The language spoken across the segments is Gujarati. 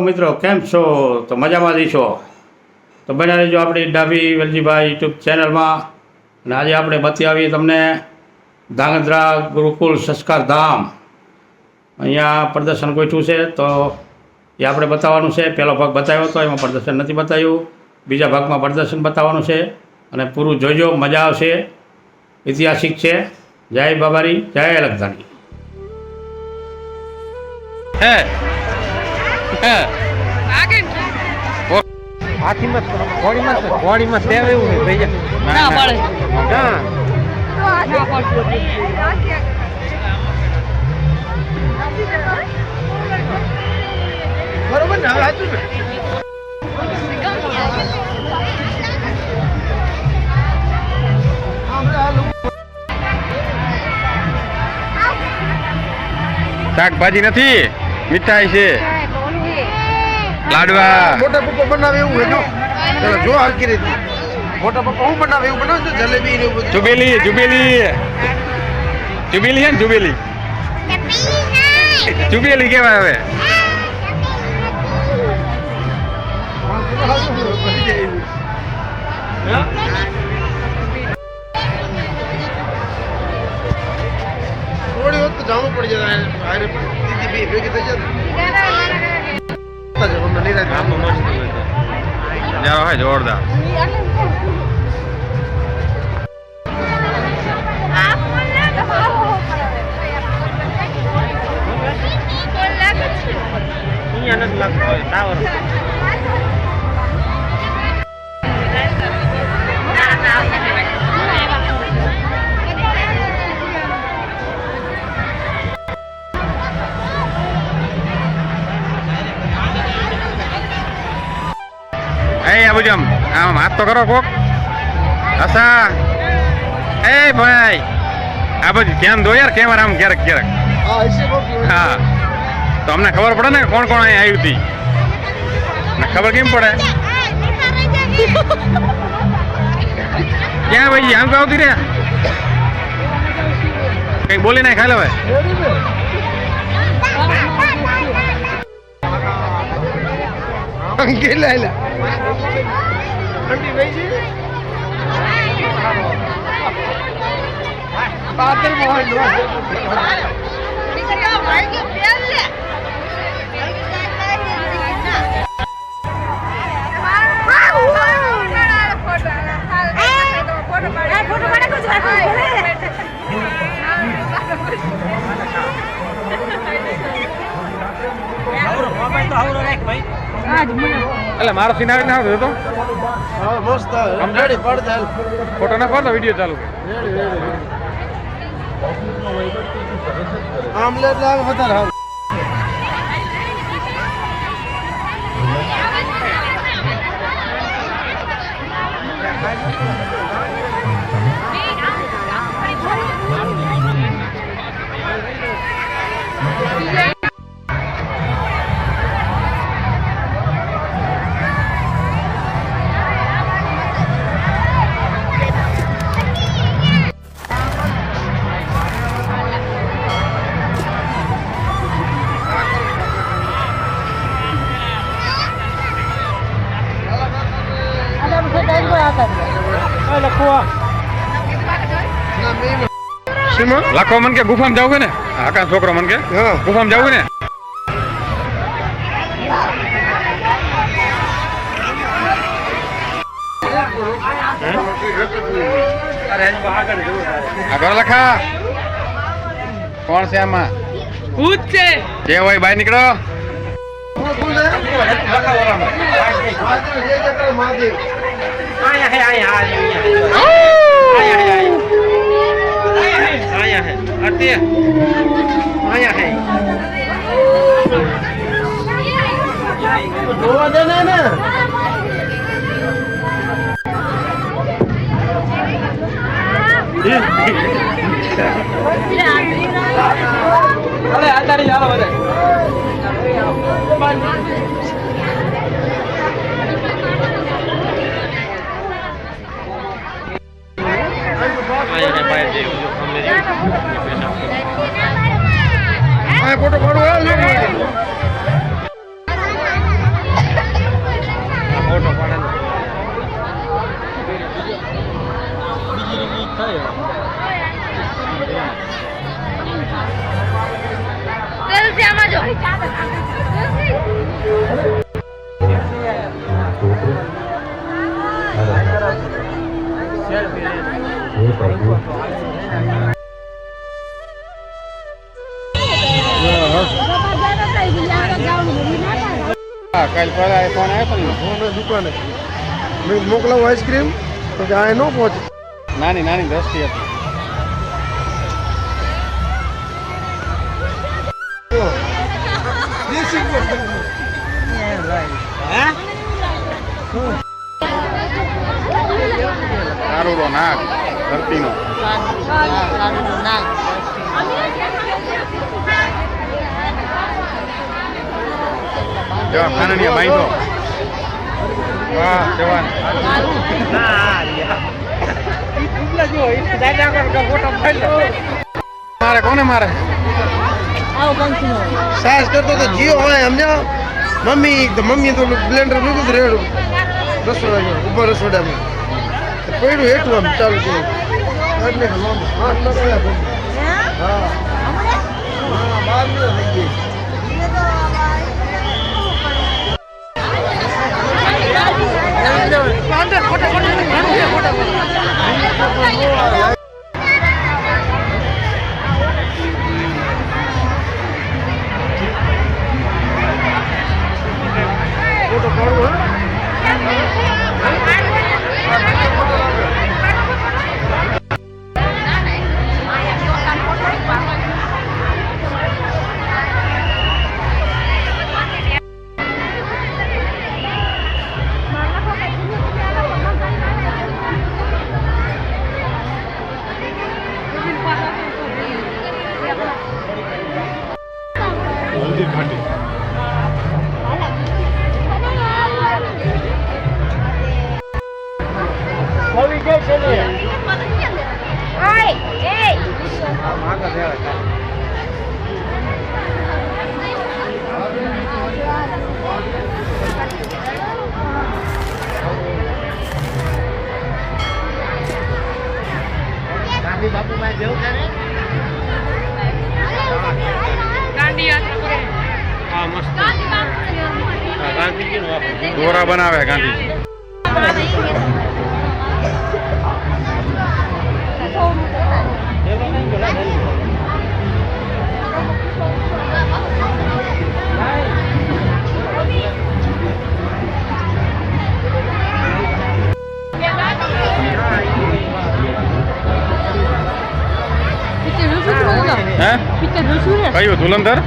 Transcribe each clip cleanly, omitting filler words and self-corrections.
મિત્રો, કેમ છો? તો મજામાં જ છો. તો બન્યા રહેજો આપણી ડાભી વેલજીભાઈ યુટ્યુબ ચેનલમાં. અને આજે આપણે બતાવીએ તમને ધાંગધ્રા ગુરુકુલ સંસ્કાર ધામ. અહીંયા પ્રદર્શન ગોઠવ્યું છે, તો એ આપણે બતાવવાનું છે. પહેલો ભાગ બતાવ્યો હતો, એમાં પ્રદર્શન નથી બતાવ્યું. બીજા ભાગમાં પ્રદર્શન બતાવવાનું છે અને પૂરું જોજો, મજા આવશે. ઐતિહાસિક છે. જય બાબારી, જય લખધાણી. હે હે હાથીમાં ઘોડીમાં સેવ એવું નહીં થઈ જાય ના પડે બરોબર ને હવે સાચું ને શાકભાજી નથી, મીઠાઈ છે, લાડવા. મોટા પપ્પા બનાવે એવું હોય જો હરકી રીતે મોટા પપ્પા હું બનાવે એવું બનાવે છે જલેબી ને એવું બધું. જુબેલી જુબેલી જુબેલી છે ને જુબેલી જુબેલી કેવાય હવે. થોડી વખત તો જાણવું પડી જાય દીદી બે ભેગી થઈ જાય જારો હે જોરદાર. આ બધું આમ હાથ તો કરો કોક. અસા એ ભાઈ આ બધું ધ્યાન દો યાર, કેમેરા આમ ક્યારેક ક્યારેક. હા, તો અમને ખબર પડે ને કોણ કોણ અહીંયા આવ્યું હતી. ખબર કેમ પડે? ક્યાં ભાઈ આમ તો આવતી રે કઈ બોલી નાખ ખાલે ભાઈ. એટલે મારો સીન આવી ના આવતો તો મસ્ત ફોટો ના પાડતો, વિડીયો ચાલુ. આમલેટ લાગ વધારે લાખો મન કે ગુફામાં જાવ ને, આકા છોકરો મન કે ગુફામાં જાવ ને. આગળ લખા કોણ છે આમાં? જે હોય બહાર નીકળો. જોવા દે ને અરે આ તારી ચાલો બધા ફોટો પાડો તુલસી આમાં જો હા કાલ પહેલા ફોન આવ્યો હતો ને દુકાને મેં મોકલાવું આઈસ્ક્રીમ તો કે આ ન પહોંચે. નાની નાની દ્રષ્ટિ હતી. કારુડો નાગ ધરતીનો. જવાબ ખાનડિયા બાંધો. વાહ જવાન. મારે કોને મારે? સાસ કરતો તો જીઓ હોય અમને મમ્મી તો બ્લેન્ડર મૂક્યું હતું રેડું રસોડા ઉપર રસોડામાં પડ્યું હેઠું આમ ચાલુ થયું એટલે હા બાર થઈ ગઈ. દોરા બનાવે ગાંધી. હે કયું ધુલંધર?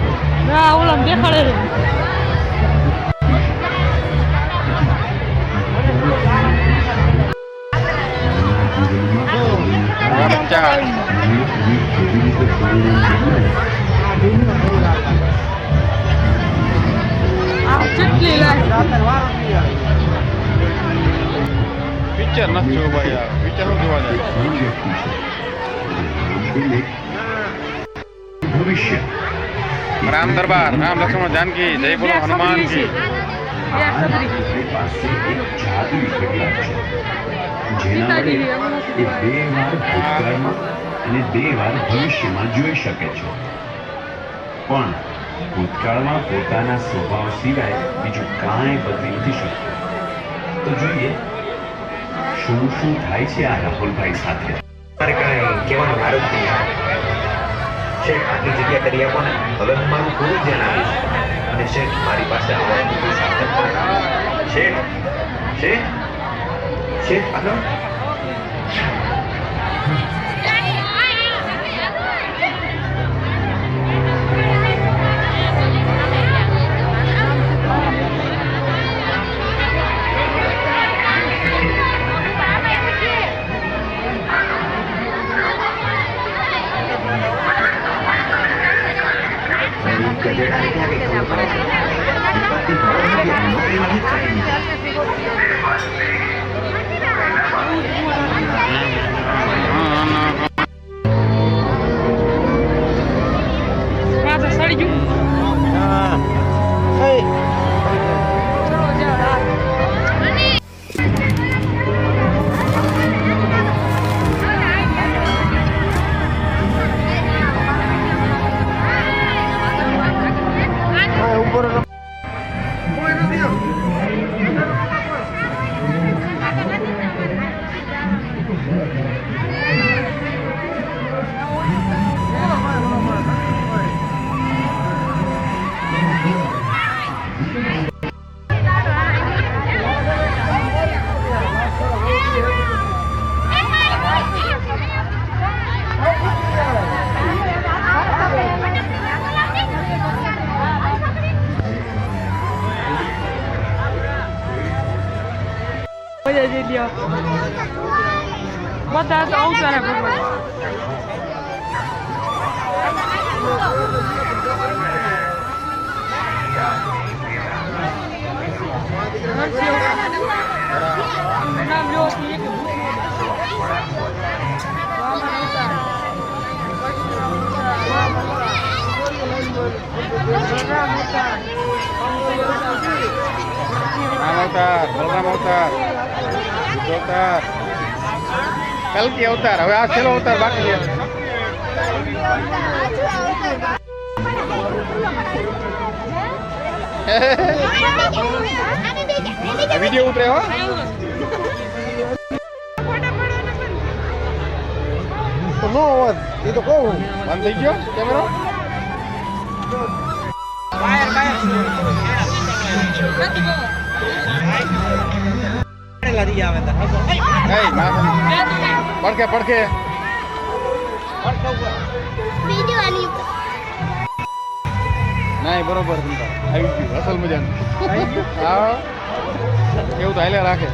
બચ્ચા પિક્ચર નથી જોવું ભાઈ. યાર પિક્ચર શું જોવા જાય? ભવિષ્ય રામ દરબાર, રામ લક્ષ્મણ જાનકી, જય બોલો હનુમાન કી. આપણી પાસે એક જાદુઈ ઘડિયાળ છે જેના વડે એ 2 વાર ભૂતકાળમાં અને 2 વાર ભવિષ્યમાં જોઈ શકે છે. પણ ભૂતકાળમાં પોતાના સ્વભાવ સિવાય બીજું કાંઈ બદલી નથી શકતું. તો જોઈએ શું શું થાય છે આ રાહુલભાઈ સાથે. મારે કાંઈ કહેવાનું મારું જ નહીં. શેઠ આટલી જગ્યા કરી આપો ને, હવે હું મારું પૂરું ધ્યાન આપીશ. અને શેઠ મારી પાસે આવવાનું કોઈ સાધન નથી. શેઠ શેઠ શેઠ હાલો. ગજેડાને ક્યાં કઈ ખબર પડે છે? વિપત્તિ ભરવાની નોકરીમાં જ કાઢી જઈ લ્યો બધા તો અવતારે ભગવાન નામ લો રામ અવતાર, બલરામ અવતાર, બુદ્ધ અવતાર, કલ્કી અવતાર. હવે આ છેલ્લો અવતાર બાકી છે. વિડીયો ઉતરે હો. તો નો અવાજ એ તો કહું બંધ થઈ ગયો કેમેરો. કઈ પડખે પડખે નહીં બરોબર આવી ગયું અસલ મજાનું. હા એવું તો હાલે રાખે.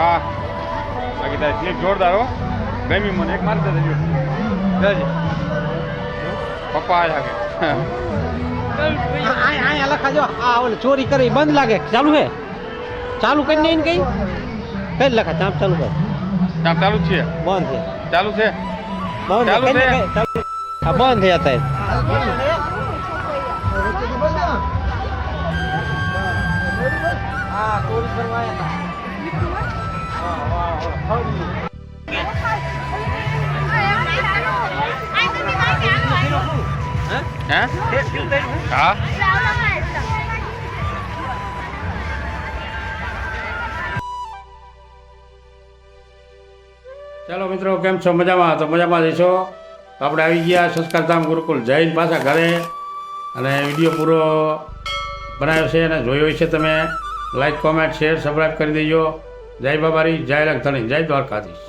વાહ બાકી તારી સ્લીપ જોરદાર હો. ગમી મને એક મારી દેજો. પપ્પા આવ્યા કે અહીંયા લખાજો આ ઓલે ચોરી કરી બંધ લાગે ચાલુ હે ચાલુ કરી નહીં કઈ કઈ લખા ચાપ ચાલુ કર કામ ચાલુ જ છે. બંધ છે ચાલુ છે. બંધ ચાલુ છે છે. હા બંધ છે અત્યારે હા ચોરી કરવા હે હા ચાલો મિત્રો, કેમ છો? મજામાં? તો મજામાં જઈશો. તો આપણે આવી ગયા સંસ્કારધામ ગુરુકુલ જૈન પાછા ઘરે, અને વિડીયો પૂરો બનાવ્યો છે અને જોયો છે તમે. લાઈક, કોમેન્ટ, શેર, સબસ્ક્રાઈબ કરી દેજો. જય બાબારી, જય લખધણી, જય દ્વારકાધીશ.